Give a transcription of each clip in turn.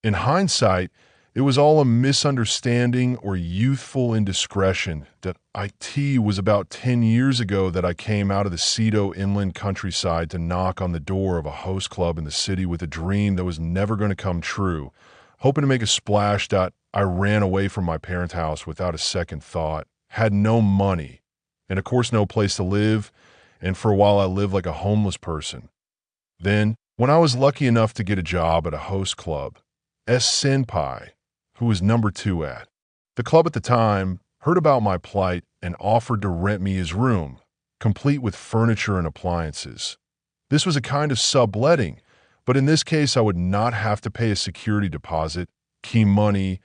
In hindsight, it was all a misunderstanding or youthful indiscretion. That it was about 10 years ago that I came out of the Cedo inland countryside to knock on the door of a host club in the city with a dream that was never going to come true. Hoping to make a splash. I ran away from my parents' house without a second thought, had no money, and of course no place to live, and for a while I lived like a homeless person. Then, when I was lucky enough to get a job at a host club, senpai, who was number 2 at the club at the time, heard about my plight and offered to rent me his room, complete with furniture and appliances. This was a kind of subletting, but in this case I would not have to pay a security deposit, key money,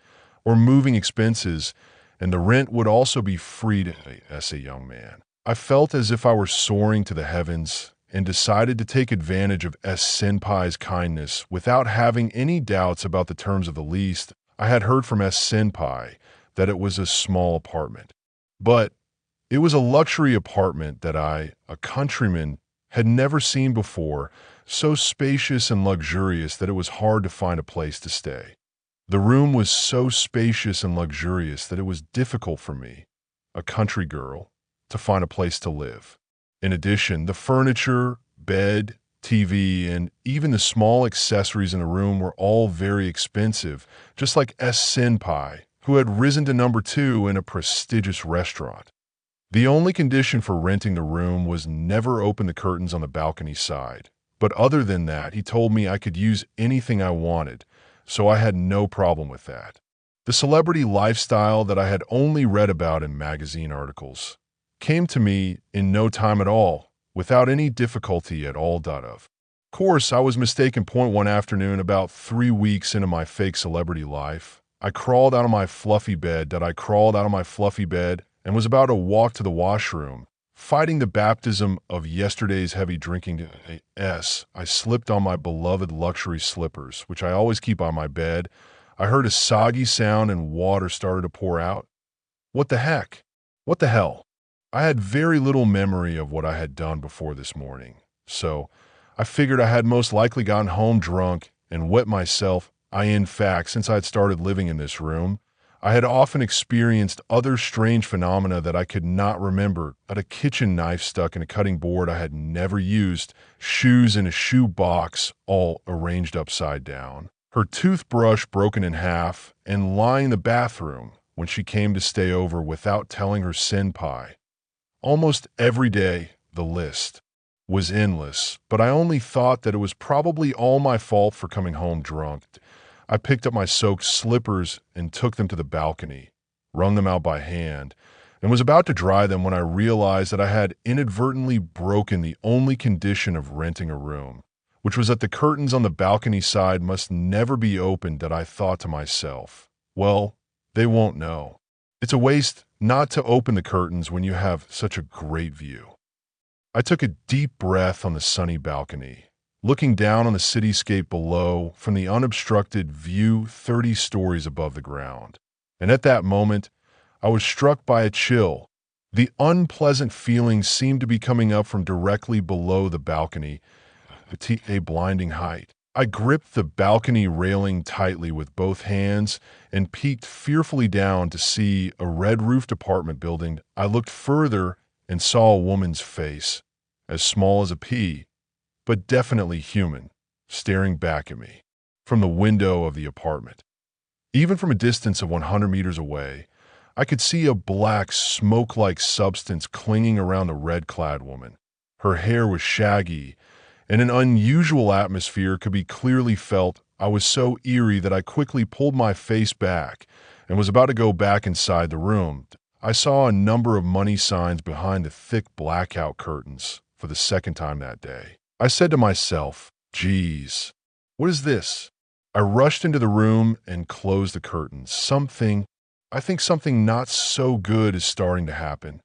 or moving expenses, and the rent would also be free to me as a young man. I felt as if I were soaring to the heavens and decided to take advantage of senpai's kindness without having any doubts about the terms of the lease. I had heard from senpai that it was a small apartment, but it was a luxury apartment that I, a countryman, had never seen before, so spacious and luxurious that it was hard to find a place to stay. The room was so spacious and luxurious that it was difficult for me, a country girl, to find a place to live. In addition, the furniture, bed, TV, and even the small accessories in the room were all very expensive, just like senpai, who had risen to number 2 in a prestigious restaurant. The only condition for renting the room was never open the curtains on the balcony side. But other than that, he told me I could use anything I wanted, so I had no problem with that. The celebrity lifestyle that I had only read about in magazine articles came to me in no time at all, without any difficulty at all. Of course, I was mistaken. One afternoon, about 3 weeks into my fake celebrity life, I crawled out of my fluffy bed and was about to walk to the washroom. Fighting the baptism of yesterday's heavy drinking, I slipped on my beloved luxury slippers, which I always keep on my bed. I heard a soggy sound and water started to pour out. What the heck? What the hell? I had very little memory of what I had done before this morning, so I figured I had most likely gotten home drunk and wet myself. In fact, since I had started living in this room, I had often experienced other strange phenomena that I could not remember. At a kitchen knife stuck in a cutting board I had never used, shoes in a shoe box all arranged upside down, her toothbrush broken in half, and lying in the bathroom when she came to stay over without telling her senpai. Almost every day, the list was endless, but I only thought that it was probably all my fault for coming home drunk. I picked up my soaked slippers and took them to the balcony, wrung them out by hand, and was about to dry them when I realized that I had inadvertently broken the only condition of renting a room, which was that the curtains on the balcony side must never be opened. That I thought to myself, well, they won't know. It's a waste not to open the curtains when you have such a great view. I took a deep breath on the sunny balcony, looking down on the cityscape below from the unobstructed view 30 stories above the ground. And at that moment, I was struck by a chill. The unpleasant feeling seemed to be coming up from directly below the balcony, at a blinding height. I gripped the balcony railing tightly with both hands and peeked fearfully down to see a red-roofed apartment building. I looked further and saw a woman's face, as small as a pea, but definitely human, staring back at me from the window of the apartment. Even from a distance of 100 meters away, I could see a black, smoke-like substance clinging around the red-clad woman. Her hair was shaggy, and an unusual atmosphere could be clearly felt. I was so eerie that I quickly pulled my face back and was about to go back inside the room. I saw a number of money signs behind the thick blackout curtains for the second time that day. I said to myself, geez, what is this? I rushed into the room and closed the curtains. I think something not so good is starting to happen.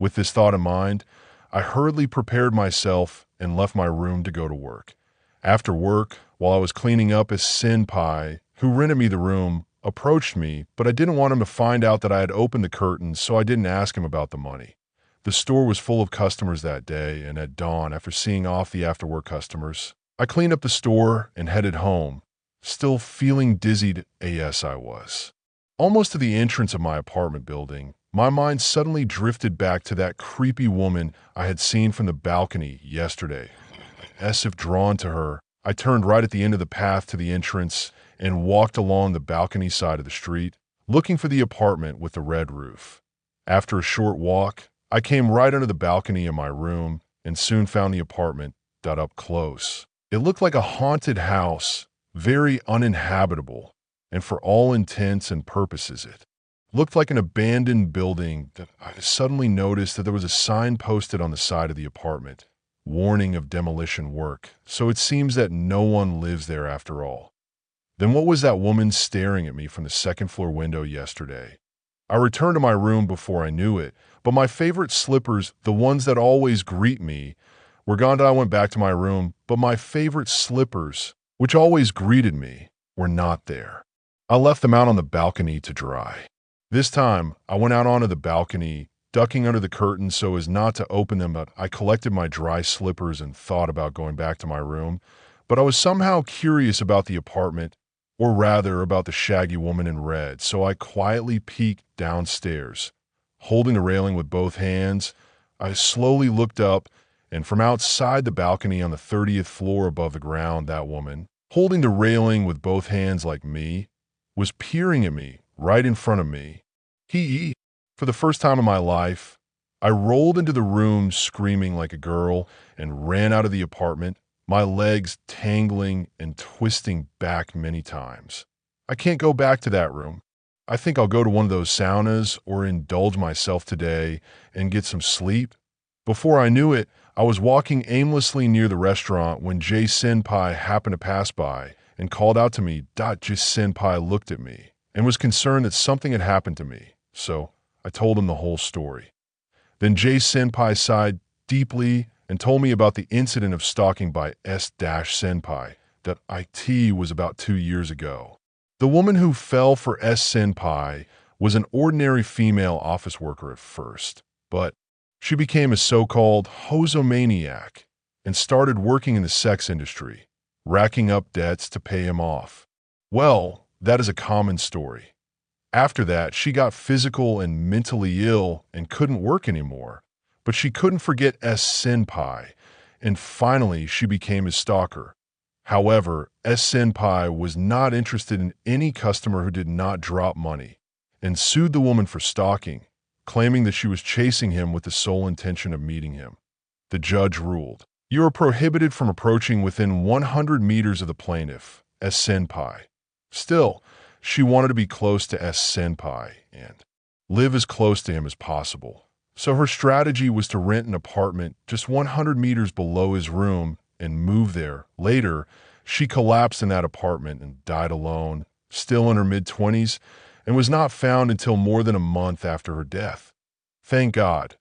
With this thought in mind, I hurriedly prepared myself and left my room to go to work. After work, while I was cleaning up, a senpai, who rented me the room, approached me, but I didn't want him to find out that I had opened the curtains, so I didn't ask him about the money. The store was full of customers that day, and at dawn, after seeing off the after-work customers, I cleaned up the store and headed home, Still feeling dizzied AS I was. Almost to the entrance of my apartment building, my mind suddenly drifted back to that creepy woman I had seen from the balcony yesterday. As if drawn to her, I turned right at the end of the path to the entrance and walked along the balcony side of the street, looking for the apartment with the red roof. After a short walk, I came right under the balcony in my room and soon found the apartment up close. It looked like a haunted house, very uninhabitable, and for all intents and purposes it looked like an abandoned building that I suddenly noticed that there was a sign posted on the side of the apartment, warning of demolition work, so it seems that no one lives there after all. Then what was that woman staring at me from the second floor window yesterday? I returned to my room before I knew it, but my favorite slippers, the ones that always greet me, were gone. I went back to my room, but my favorite slippers, which always greeted me, were not there. I left them out on the balcony to dry. This time, I went out onto the balcony, ducking under the curtains so as not to open them, but I collected my dry slippers and thought about going back to my room. But I was somehow curious about the apartment, or rather about the shaggy woman in red, so I quietly peeked downstairs. Holding the railing with both hands, I slowly looked up, and from outside the balcony on the 30th floor above the ground, that woman, holding the railing with both hands like me, was peering at me right in front of me. For the first time in my life, I rolled into the room screaming like a girl and ran out of the apartment, my legs tangling and twisting back many times. I can't go back to that room. I think I'll go to one of those saunas or indulge myself today and get some sleep. Before I knew it, I was walking aimlessly near the restaurant when Jay-senpai happened to pass by and called out to me. Jay-senpai looked at me and was concerned that something had happened to me, so I told him the whole story. Then Jay-senpai sighed deeply and told me about the incident of stalking by S-senpai that IT was about 2 years ago. The woman who fell for S-senpai was an ordinary female office worker at first, but she became a so-called hosomaniac and started working in the sex industry, racking up debts to pay him off. Well, that is a common story. After that, she got physical and mentally ill and couldn't work anymore, but she couldn't forget S-senpai, and finally she became his stalker. However, S-senpai was not interested in any customer who did not drop money and sued the woman for stalking, claiming that she was chasing him with the sole intention of meeting him. The judge ruled, "You are prohibited from approaching within 100 meters of the plaintiff, S-senpai." Still, she wanted to be close to S-senpai and live as close to him as possible. So her strategy was to rent an apartment just 100 meters below his room and move there. Later, she collapsed in that apartment and died alone, still in her mid-20s, and was not found until more than a month after her death. Thank God.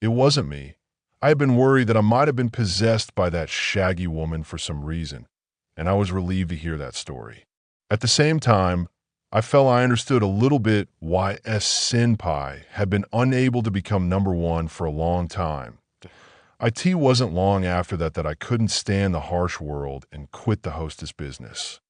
It wasn't me. I had been worried that I might have been possessed by that shaggy woman for some reason, and I was relieved to hear that story. At the same time, I felt I understood a little bit why S-senpai had been unable to become number one for a long time. It wasn't long after that I couldn't stand the harsh world and quit the hostess business.